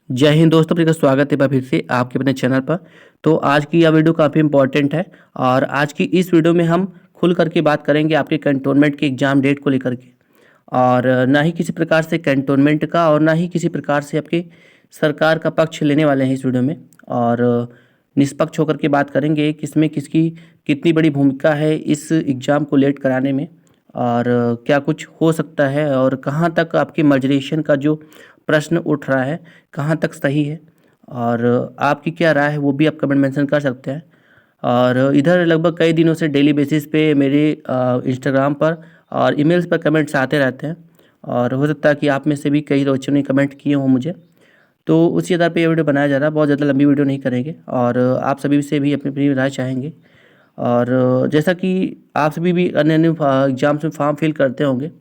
जय हिंद दोस्तों, आपका स्वागत है एक बार फिर से आपके अपने चैनल पर। तो आज की यह वीडियो काफ़ी इम्पोर्टेंट है और आज की इस वीडियो में हम खुल करके बात करेंगे आपके कैंटोनमेंट के एग्ज़ाम डेट को लेकर के। और ना ही किसी प्रकार से कैंटोनमेंट का और ना ही किसी प्रकार से आपके सरकार का पक्ष लेने वाले हैं इस वीडियो में। और निष्पक्ष होकर के बात करेंगे कि इसमें किसकी कितनी बड़ी भूमिका है इस एग्ज़ाम को लेट कराने में, और क्या कुछ हो सकता है और कहाँ तक आपके मर्जरेशन का जो प्रश्न उठ रहा है कहाँ तक सही है, और आपकी क्या राय है वो भी आप कमेंट मेंशन कर सकते हैं। और इधर लगभग कई दिनों से डेली बेसिस पे मेरे इंस्टाग्राम पर और ईमेल्स पर कमेंट्स आते रहते हैं, और हो सकता है कि आप में से भी कई बच्चों ने कमेंट किए हों मुझे। तो उसी आधार पे ये वीडियो बनाया जा रहा है, बहुत ज़्यादा लंबी वीडियो नहीं करेंगे और आप सभी से भी अपनी अपनी राय चाहेंगे। और जैसा कि आप सभी भी अन्य अन्य एग्ज़ाम्स में फॉर्म फिल करते होंगे,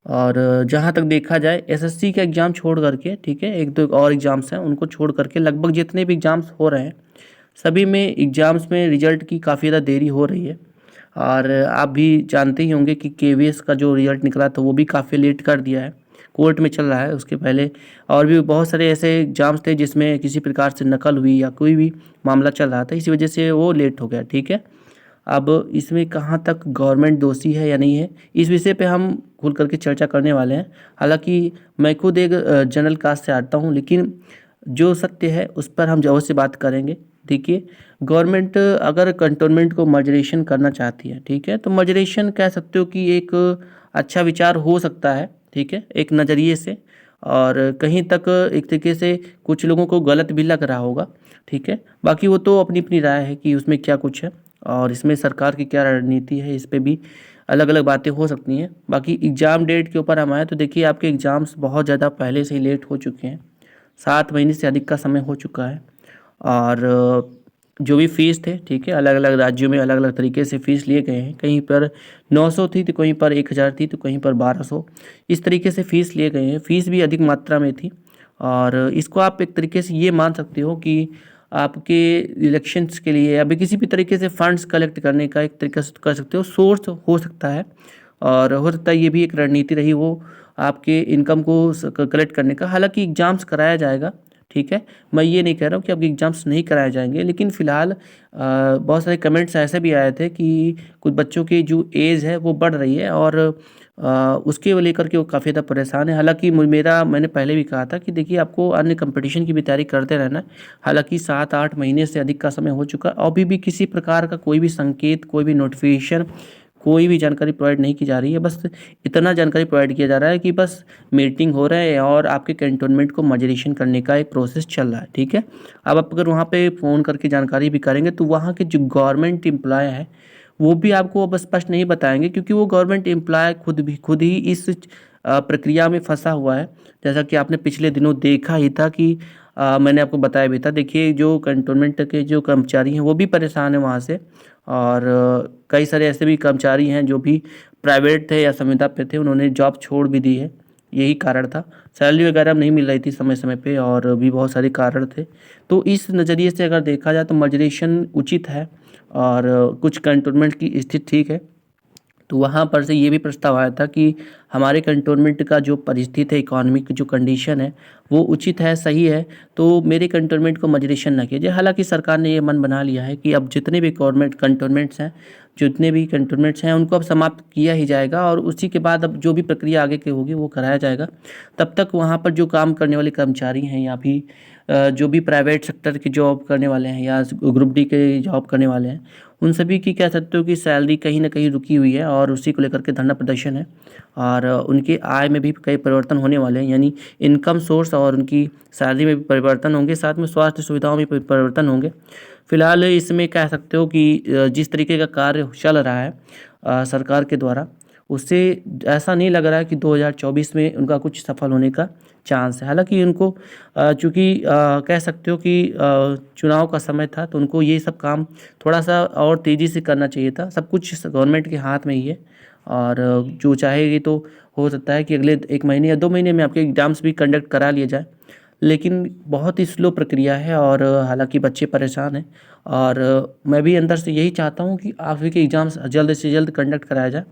और जहाँ तक देखा जाए एसएससी का एग्ज़ाम छोड़ करके, ठीक है, एक दो और एग्ज़ाम्स हैं उनको छोड़ करके लगभग जितने भी एग्ज़ाम्स हो रहे हैं सभी में एग्ज़ाम्स में रिज़ल्ट की काफ़ी ज़्यादा देरी हो रही है। और आप भी जानते ही होंगे कि केवीएस का जो रिज़ल्ट निकला था वो भी काफ़ी लेट कर दिया है, कोर्ट में चल रहा है उसके पहले। और भी बहुत सारे ऐसे एग्ज़ाम्स थे जिसमें किसी प्रकार से नकल हुई या कोई भी मामला चल रहा था, इसी वजह से वो लेट हो गया, ठीक है। अब इसमें कहाँ तक गवर्नमेंट दोषी है या नहीं है, इस विषय पे हम खुल करके चर्चा करने वाले हैं। हालांकि मैं खुद एक जनरल कास्ट से आता हूँ, लेकिन जो सत्य है उस पर हम ज़रूर से बात करेंगे। देखिए, गवर्नमेंट अगर कंटोनमेंट को मर्जरेशन करना चाहती है, ठीक है, तो मर्जरेशन कह सकते हो कि एक अच्छा विचार हो सकता है, ठीक है, एक नज़रिए से। और कहीं तक एक तरीके से कुछ लोगों को गलत भी लग रहा होगा, ठीक है। बाकी वो तो अपनी अपनी राय है कि उसमें क्या कुछ है और इसमें सरकार की क्या रणनीति है, इस पे भी अलग अलग बातें हो सकती हैं। बाकी एग्ज़ाम डेट के ऊपर हम आए तो देखिए, आपके एग्ज़ाम्स बहुत ज़्यादा पहले से ही लेट हो चुके हैं, 7 महीने से अधिक का समय हो चुका है। और जो भी फ़ीस थे, ठीक है, अलग अलग राज्यों में अलग अलग तरीके से फ़ीस लिए गए हैं। कहीं पर 900 थी तो कहीं पर 1000 थी तो कहीं पर 1200, इस तरीके से फ़ीस लिए गए हैं। फ़ीस भी अधिक मात्रा में थी, और इसको आप एक तरीके से ये मान सकते हो कि आपके इलेक्शंस के लिए या भी किसी भी तरीके से फंड्स कलेक्ट करने का एक तरीका से कर सकते हो, सोर्स हो सकता है। और हो सकता है ये भी एक रणनीति रही वो आपके इनकम को कलेक्ट करने का। हालांकि एग्ज़ाम्स कराया जाएगा, ठीक है, मैं ये नहीं कह रहा हूँ कि आपके एग्ज़ाम्स नहीं कराए जाएंगे, लेकिन फ़िलहाल बहुत सारे कमेंट्स ऐसे भी आए थे कि कुछ बच्चों की जो एज है वो बढ़ रही है, और उसके लेकर के वो काफ़ी ज़्यादा परेशान है। हालांकि मैंने पहले भी कहा था कि देखिए, आपको अन्य कंपटीशन की भी तैयारी करते रहना है। हालांकि 7-8 महीने से अधिक का समय हो चुका है, अभी भी किसी प्रकार का कोई भी संकेत, कोई भी नोटिफिकेशन, कोई भी जानकारी प्रोवाइड नहीं की जा रही है। बस इतना जानकारी प्रोवाइड किया जा रहा है कि बस मीटिंग हो रहा है और आपके कैंटोनमेंट को मॉड्यूलेशन करने का एक प्रोसेस चल रहा है, ठीक है। अब आप अगर वहाँ पे फ़ोन करके जानकारी भी करेंगे तो वहाँ के जो गवर्नमेंट एम्प्लॉय हैं वो भी आपको अब स्पष्ट नहीं बताएंगे, क्योंकि वो गवर्नमेंट एम्प्लॉय खुद ही इस प्रक्रिया में फंसा हुआ है। जैसा कि आपने पिछले दिनों देखा ही था कि मैंने आपको बताया भी था। देखिए, जो कैंटोनमेंट के जो कर्मचारी हैं वो भी परेशान हैं वहाँ से, और कई सारे ऐसे भी कर्मचारी हैं जो भी प्राइवेट थे या संविदा पे थे, उन्होंने जॉब छोड़ भी दी है। यही कारण था, सैलरी वगैरह नहीं मिल रही थी समय समय पे, और भी बहुत सारे कारण थे। तो इस नज़रिए से अगर देखा जाए तो मॉड्यूलेशन उचित है, और कुछ कैंटोनमेंट की स्थिति ठीक है। तो वहाँ पर से ये भी प्रस्ताव आया था कि हमारे कंटोनमेंट का जो परिस्थिति है, इकोनॉमिक जो कंडीशन है वो उचित है, सही है, तो मेरे कंटोनमेंट को मॉड्यूलेशन ना कीजिए। हालांकि सरकार ने ये मन बना लिया है कि अब जितने भी गवर्नमेंट कंटोनमेंट्स हैं, जितने भी कंटोनमेंट्स हैं उनको अब समाप्त किया ही जाएगा, और उसी के बाद अब जो भी प्रक्रिया आगे की होगी वो कराया जाएगा। तब तक वहाँ पर जो काम करने वाले कर्मचारी हैं या भी जो भी प्राइवेट सेक्टर की जॉब करने वाले हैं या ग्रुप डी के जॉब करने वाले हैं, उन सभी की कह सकते हो कि सैलरी कहीं न कहीं रुकी हुई है, और उसी को लेकर के धरना प्रदर्शन है। और उनकी आय में भी कई परिवर्तन होने वाले हैं, यानी इनकम सोर्स और उनकी सैलरी में भी परिवर्तन होंगे, साथ में स्वास्थ्य सुविधाओं में भी परिवर्तन होंगे। फिलहाल इसमें कह सकते हो कि जिस तरीके का कार्य चल रहा है सरकार के द्वारा, उससे ऐसा नहीं लग रहा है कि 2024 में उनका कुछ सफल होने का चांस है। हालाँकि उनको चूँकि कह सकते हो कि चुनाव का समय था, तो उनको ये सब काम थोड़ा-सा और तेज़ी से करना चाहिए था। सब कुछ गवर्नमेंट के हाथ में ही है, और जो चाहेगी तो हो सकता है कि अगले 1 महीने या 2 महीने में आपके एग्ज़ाम्स भी कंडक्ट करा लिया जाए। लेकिन बहुत ही स्लो प्रक्रिया है, और हालाँकि बच्चे परेशान हैं, और मैं भी अंदर से यही चाहता हूँ कि आप सभी के एग्ज़ाम्स जल्द से जल्द कंडक्ट कराया जाए,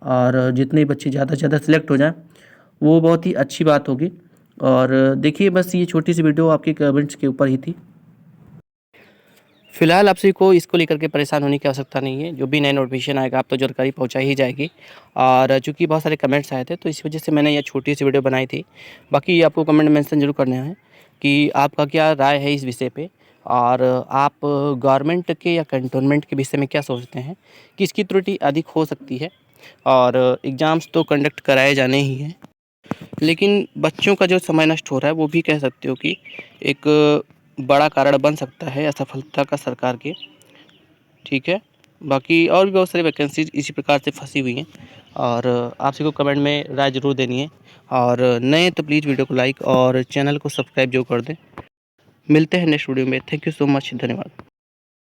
और जितने बच्चे ज़्यादा से ज़्यादा सिलेक्ट हो जाएँ वो बहुत ही अच्छी बात होगी। और देखिए बस ये छोटी सी वीडियो आपके कमेंट्स के ऊपर ही थी। फिलहाल आप सभी को इसको लेकर के परेशान होने की आवश्यकता नहीं है। जो भी नया नोटिफिकेशन आएगा आप तो जानकारी पहुंचाई ही जाएगी। और चूँकि बहुत सारे कमेंट्स आए थे तो इस वजह से मैंने ये छोटी सी वीडियो बनाई थी। बाकी आपको कमेंट मेंशन ज़रूर करना है कि आपका क्या राय है इस विषय पे, और आप गवर्नमेंट के या कैंटोनमेंट के विषय में क्या सोचते हैं, किसकी त्रुटि अधिक हो सकती है। और एग्ज़ाम्स तो कंडक्ट कराए जाने ही हैं, लेकिन बच्चों का जो समय नष्ट हो रहा है वो भी कह सकते हो कि एक बड़ा कारण बन सकता है असफलता का सरकार के। ठीक है, बाकी और भी बहुत सारी वैकेंसीज इसी प्रकार से फंसी हुई हैं, और आप सभी को कमेंट में राय ज़रूर देनी है। और नए तो प्लीज़ वीडियो को लाइक और चैनल को सब्सक्राइब जरूर कर दें। मिलते हैं नेक्स्ट वीडियो में। थैंक यू सो मच, धन्यवाद।